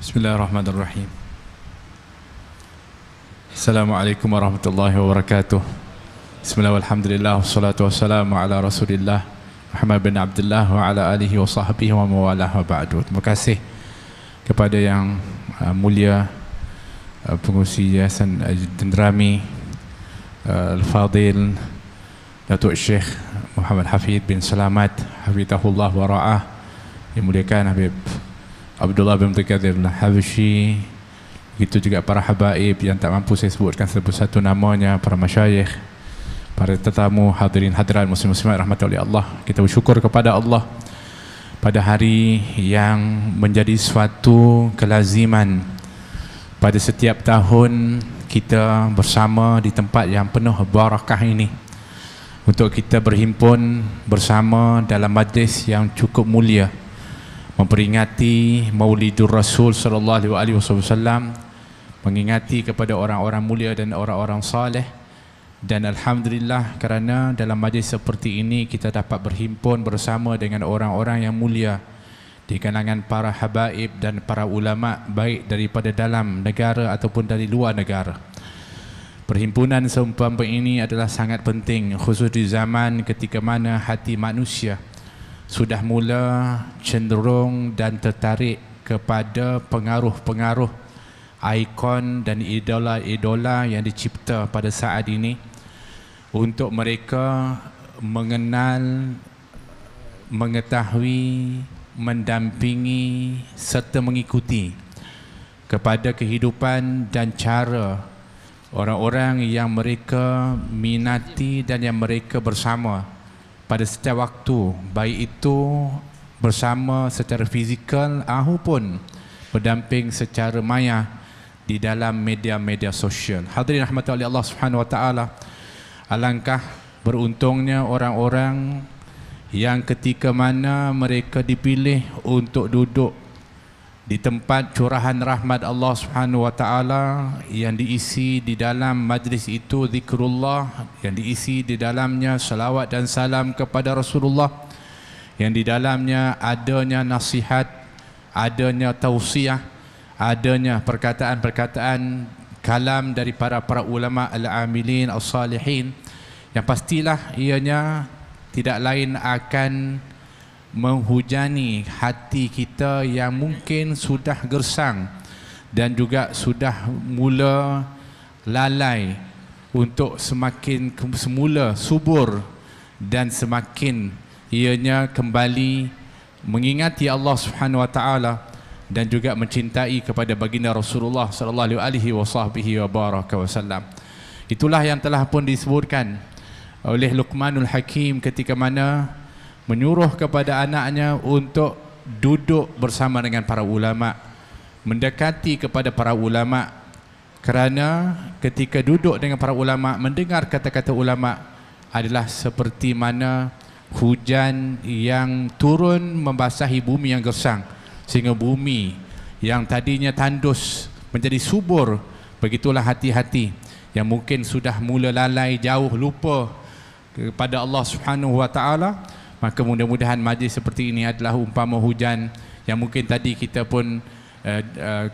Bismillahirrahmanirrahim. Assalamualaikum warahmatullahi wabarakatuh. Bismillah walhamdulillah wassalatu wassalamu ala Rasulillah Muhammad bin Abdullah wa ala alihi wa sahbihi wa mawalah wa ba'du. Terima kasih kepada yang mulia pengurusi Yayasan Denderami Al-Fadil Datuk Syekh Muhammad Hafid bin Selamat hafizahullah wa ra'ah, yang muliakan Habib Abdullah bin Qadir Al-Habsyi, begitu juga para habaib yang tak mampu saya sebutkan satu-satu namanya, para masyayikh, para tetamu, hadirin hadirat muslim-muslimat rahmatullahi Allah. Kita bersyukur kepada Allah pada hari yang menjadi suatu kelaziman pada setiap tahun kita bersama di tempat yang penuh barakah ini untuk kita berhimpun bersama dalam majlis yang cukup mulia, memperingati Maulidur Rasul sallallahu alaihi wasallam, mengingati kepada orang-orang mulia dan orang-orang saleh. Dan alhamdulillah, kerana dalam majlis seperti ini kita dapat berhimpun bersama dengan orang-orang yang mulia di kalangan para habaib dan para ulama, baik daripada dalam negara ataupun dari luar negara. Perhimpunan seumpama ini adalah sangat penting, khusus di zaman ketika mana hati manusia sudah mula cenderung dan tertarik kepada pengaruh-pengaruh ikon dan idola-idola yang dicipta pada saat ini, untuk mereka mengenal, mengetahui, mendampingi serta mengikuti kepada kehidupan dan cara orang-orang yang mereka minati dan yang mereka bersama pada setiap waktu, baik itu bersama secara fizikal maupun berdamping secara maya di dalam media-media sosial. Hadirin rahmati Allah Subhanahu wa taala, alangkah beruntungnya orang-orang yang ketika mana mereka dipilih untuk duduk di tempat curahan rahmat Allah Subhanahu wa taala, yang diisi di dalam majlis itu zikrullah, yang diisi di dalamnya salawat dan salam kepada Rasulullah, yang di dalamnya adanya nasihat, adanya tausiah, adanya perkataan-perkataan kalam dari para ulama al-amilin as-salihin, yang pastilah ianya tidak lain akan menghujani hati kita yang mungkin sudah gersang dan juga sudah mula lalai untuk semakin semula subur dan semakin ianya kembali mengingati Allah Subhanahu wa taala dan juga mencintai kepada baginda Rasulullah sallallahu alaihi wasallam. Itulah yang telah pun disebutkan oleh Luqmanul Hakim ketika mana menyuruh kepada anaknya untuk duduk bersama dengan para ulama, mendekati kepada para ulama, kerana ketika duduk dengan para ulama, mendengar kata-kata ulama adalah seperti mana hujan yang turun membasahi bumi yang gersang, sehingga bumi yang tadinya tandus menjadi subur. Begitulah hati-hati yang mungkin sudah mula lalai, jauh lupa kepada Allah Subhanahu wa taala. Maka mudah-mudahan majlis seperti ini adalah umpama hujan yang mungkin tadi kita pun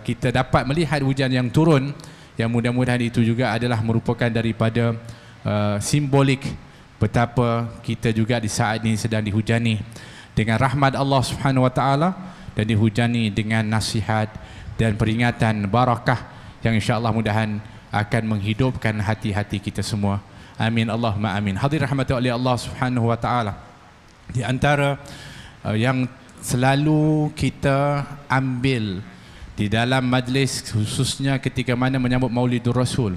kita dapat melihat hujan yang turun, yang mudah-mudahan itu juga adalah merupakan daripada simbolik betapa kita juga di saat ini sedang dihujani dengan rahmat Allah Subhanahu wa taala dan dihujani dengan nasihat dan peringatan barakah yang insya-Allah mudahan akan menghidupkan hati-hati kita semua. Amin Allahumma amin. Hadirin rahmati oleh Allah Subhanahu wa taala, di antara yang selalu kita ambil di dalam majlis, khususnya ketika mana menyambut Maulidur Rasul,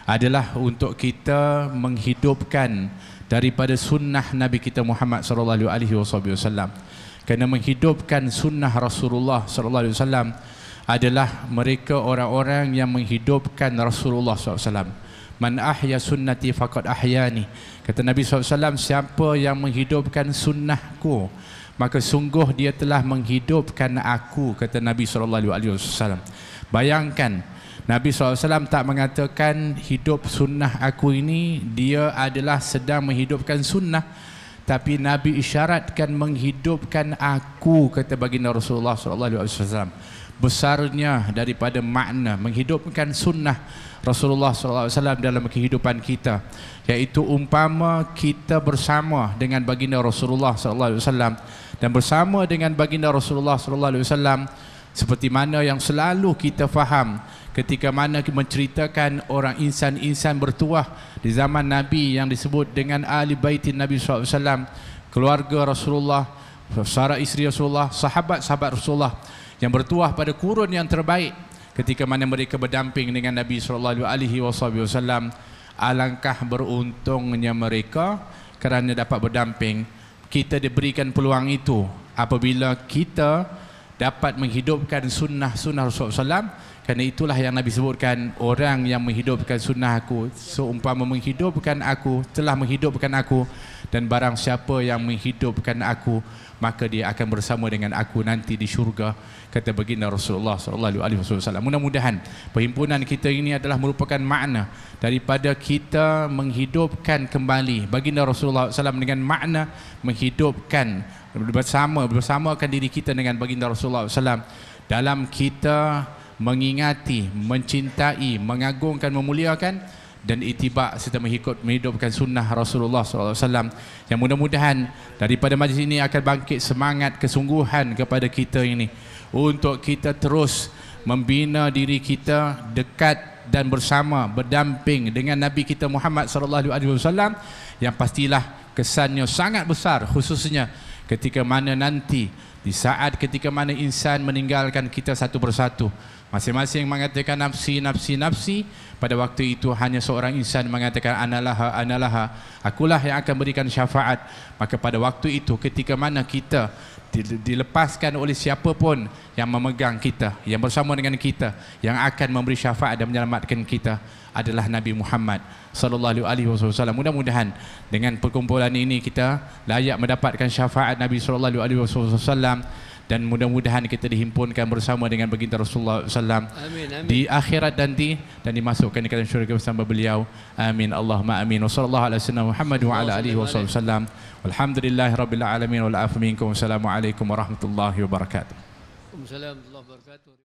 adalah untuk kita menghidupkan daripada sunnah Nabi kita Muhammad sallallahu alaihi wasallam. Kerana menghidupkan sunnah Rasulullah sallallahu alaihi wasallam adalah mereka orang-orang yang menghidupkan Rasulullah sallallahu alaihi wasallam. Man ahya sunnati faqad ahyani. Kata Nabi SAW, siapa yang menghidupkan sunnahku, maka sungguh dia telah menghidupkan aku, kata Nabi SAW. Bayangkan, Nabi SAW tak mengatakan hidup sunnah aku ini, dia adalah sedang menghidupkan sunnah, tapi Nabi isyaratkan menghidupkan aku, kata baginda Rasulullah SAW. Besarnya daripada makna menghidupkan sunnah Rasulullah SAW dalam kehidupan kita, iaitu umpama kita bersama dengan baginda Rasulullah SAW, dan bersama dengan baginda Rasulullah SAW seperti mana yang selalu kita faham ketika mana menceritakan orang insan-insan bertuah di zaman Nabi yang disebut dengan ahli baitin Nabi SAW, keluarga Rasulullah, para isteri Rasulullah, sahabat-sahabat Rasulullah yang bertuah pada kurun yang terbaik, ketika mana mereka berdamping dengan Nabi SAW. Alangkah beruntungnya mereka kerana dapat berdamping. Kita diberikan peluang itu apabila kita dapat menghidupkan sunnah-sunnah Rasulullah SAW. Kerana itulah yang Nabi sebutkan, orang yang menghidupkan sunnah aku seumpama menghidupkan aku, telah menghidupkan aku, dan barang siapa yang menghidupkan aku, maka dia akan bersama dengan aku nanti di syurga, kata baginda Rasulullah SAW. Mudah-mudahan perhimpunan kita ini adalah merupakan makna daripada kita menghidupkan kembali baginda Rasulullah SAW dengan makna menghidupkan bersamakan diri kita dengan baginda Rasulullah SAW dalam kita mengingati, mencintai, mengagungkan, memuliakan dan itibak serta menghidupkan sunnah Rasulullah SAW. Yang mudah-mudahan daripada majlis ini akan bangkit semangat kesungguhan kepada kita ini untuk kita terus membina diri kita dekat dan bersama, berdamping dengan Nabi kita Muhammad SAW, yang pastilah kesannya sangat besar, khususnya ketika mana nanti, di saat ketika mana insan meninggalkan kita satu persatu, masing-masing mengatakan nafsi, nafsi, nafsi. Pada waktu itu hanya seorang insan mengatakan analaha, analaha, akulah yang akan berikan syafaat. Maka pada waktu itu ketika mana kita dilepaskan oleh siapa pun yang memegang kita, yang bersama dengan kita, yang akan memberi syafaat dan menyelamatkan kita adalah Nabi Muhammad sallallahu alaihi wasallam. Mudah-mudahan dengan perkumpulan ini kita layak mendapatkan syafaat Nabi sallallahu alaihi wasallam, dan mudah-mudahan kita dihimpunkan bersama dengan baginda Rasulullah SAW di akhirat nanti dan dimasukkan ke dalam syurga bersama beliau. Amin Allahumma amin. Wassallallahu ala sayyidina Muhammad wa ala alihi wasallam. Walhamdulillahirabbil alamin wal afu minkum. Wassalamualaikum warahmatullahi wabarakatuh. Waalaikumsalam warahmatullahi wabarakatuh.